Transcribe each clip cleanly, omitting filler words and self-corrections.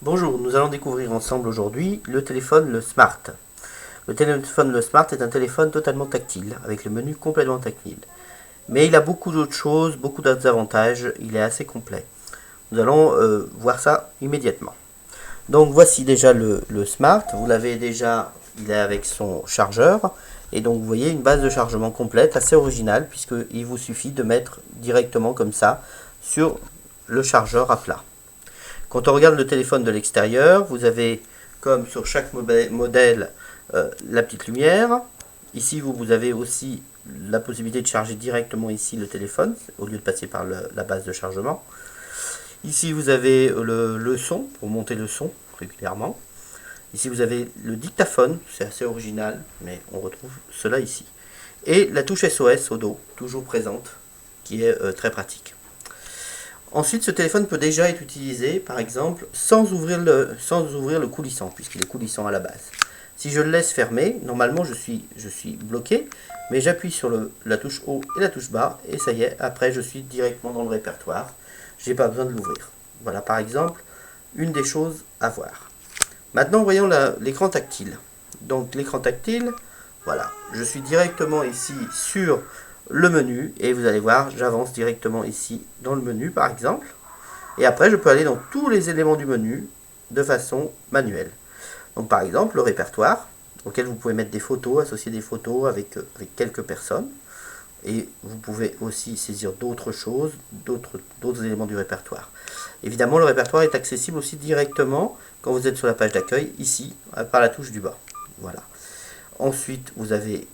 Bonjour, nous allons découvrir ensemble aujourd'hui le téléphone le Smart. Le téléphone le Smart est un téléphone totalement tactile, avec le menu complètement tactile. Mais il a beaucoup d'autres choses, beaucoup d'autres avantages, il est assez complet. Nous allons voir ça immédiatement. Donc voici déjà le Smart, vous l'avez déjà, il est avec son chargeur. Et donc vous voyez une base de chargement complète, assez originale, puisqu'il vous suffit de mettre directement comme ça sur le chargeur à plat. Quand on regarde le téléphone de l'extérieur, vous avez, comme sur chaque modèle, la petite lumière. Ici, vous avez aussi la possibilité de charger directement ici le téléphone, au lieu de passer par la base de chargement. Ici, vous avez le son, pour monter le son régulièrement. Ici, vous avez le dictaphone, c'est assez original, mais on retrouve cela ici. Et la touche SOS au dos, toujours présente, qui est très pratique. Ensuite, ce téléphone peut déjà être utilisé, par exemple, sans ouvrir le coulissant, puisqu'il est coulissant à la base. Si je le laisse fermé, normalement je suis bloqué, mais j'appuie sur la touche haut et la touche bas, et ça y est, après je suis directement dans le répertoire. Je n'ai pas besoin de l'ouvrir. Voilà par exemple une des choses à voir. Maintenant, voyons l'écran tactile. Donc l'écran tactile, voilà, je suis directement ici sur le menu et vous allez voir, j'avance directement ici dans le menu par exemple. Et après, je peux aller dans tous les éléments du menu de façon manuelle. Donc par exemple, le répertoire, auquel vous pouvez mettre des photos, associer des photos avec quelques personnes. Et vous pouvez aussi saisir d'autres choses, d'autres éléments du répertoire. Évidemment, le répertoire est accessible aussi directement quand vous êtes sur la page d'accueil, ici, par la touche du bas. Voilà. Ensuite,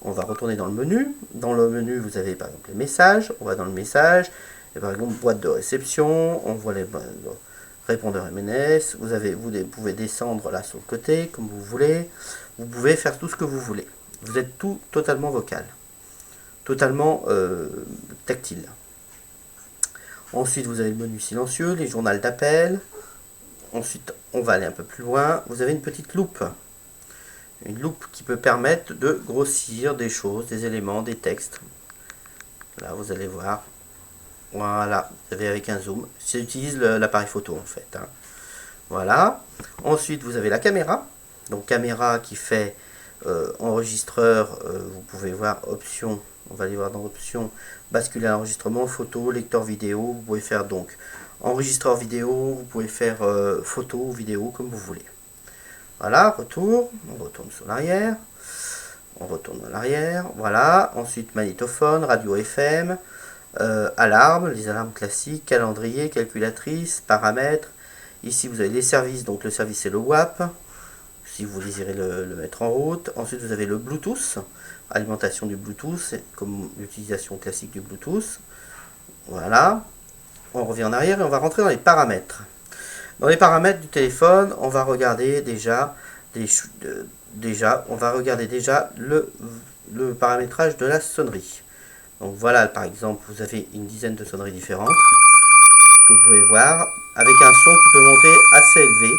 on va retourner dans le menu. Dans le menu, vous avez par exemple les messages. On va dans le message. Et par exemple, boîte de réception. On voit les répondeurs MNS. Vous pouvez descendre là sur le côté, comme vous voulez. Vous pouvez faire tout ce que vous voulez. Vous êtes tout totalement vocal. Totalement tactile. Ensuite, vous avez le menu silencieux, les journaux d'appel. Ensuite, on va aller un peu plus loin. Vous avez une petite loupe. Une loupe qui peut permettre de grossir des choses, des éléments, des textes. Là, vous allez voir. Voilà, vous avez avec un zoom. Ça utilise l'appareil photo en fait. Hein. Voilà. Ensuite, vous avez la caméra. Donc, caméra qui fait enregistreur. Vous pouvez voir option. On va aller voir dans option basculer à l'enregistrement, photo, lecteur vidéo. Vous pouvez faire donc enregistreur vidéo. Vous pouvez faire photo ou vidéo comme vous voulez. Voilà, retour, on retourne sur l'arrière, on retourne dans l'arrière, voilà, ensuite magnétophone, radio FM, alarme, les alarmes classiques, calendrier, calculatrice, paramètres, ici vous avez les services, donc le service c'est le WAP, si vous désirez le mettre en route, ensuite vous avez le Bluetooth, alimentation du Bluetooth, comme l'utilisation classique du Bluetooth, voilà, on revient en arrière et on va rentrer dans les paramètres. Dans les paramètres du téléphone, on va regarder déjà le paramétrage de la sonnerie. Donc voilà, par exemple, vous avez une dizaine de sonneries différentes que vous pouvez voir avec un son qui peut monter assez élevé.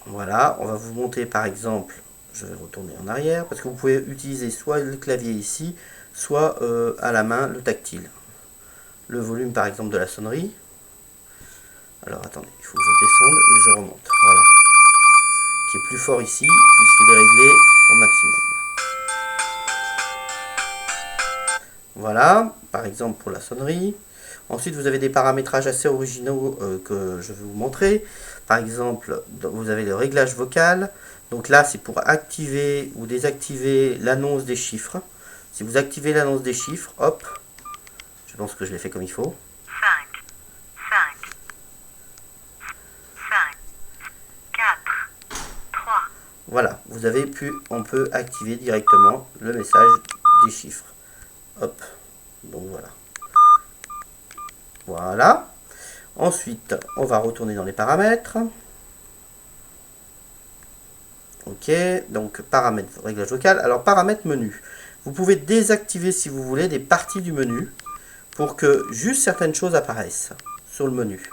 Voilà, on va vous monter par exemple, je vais retourner en arrière parce que vous pouvez utiliser soit le clavier ici, soit à la main le tactile. Le volume par exemple de la sonnerie. Alors attendez, il faut que je descende et je remonte. Voilà. Qui est plus fort ici, puisqu'il est réglé au maximum. Voilà, par exemple pour la sonnerie. Ensuite, vous avez des paramétrages assez originaux que je vais vous montrer. Par exemple, vous avez le réglage vocal. Donc là, c'est pour activer ou désactiver l'annonce des chiffres. Si vous activez l'annonce des chiffres, hop, je pense que je l'ai fait comme il faut. 5, 5, 5, 4, 3. Voilà, on peut activer directement le message des chiffres. Hop, donc voilà. Voilà. Ensuite, on va retourner dans les paramètres. Ok, donc paramètres, réglage vocal. Alors, paramètres menu. Vous pouvez désactiver, si vous voulez, des parties du menu pour que juste certaines choses apparaissent sur le menu.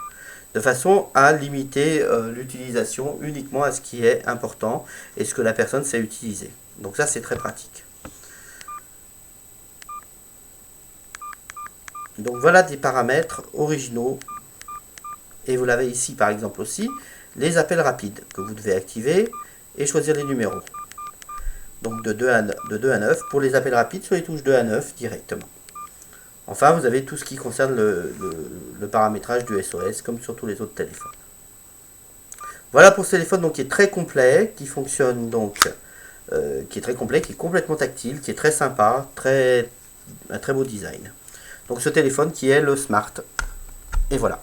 De façon à limiter l'utilisation uniquement à ce qui est important et ce que la personne sait utiliser. Donc ça, c'est très pratique. Donc voilà des paramètres originaux Et vous l'avez ici par exemple aussi, les appels rapides que vous devez activer et choisir les numéros. Donc de 2 à 9 pour les appels rapides sur les touches 2 à 9 directement. Enfin, vous avez tout ce qui concerne le paramétrage du SOS comme sur tous les autres téléphones. Voilà pour ce téléphone donc, qui est très complet, qui fonctionne donc, qui est très complet, qui est complètement tactile, qui est très sympa, un très beau design. Donc ce téléphone qui est le Smart. Et voilà.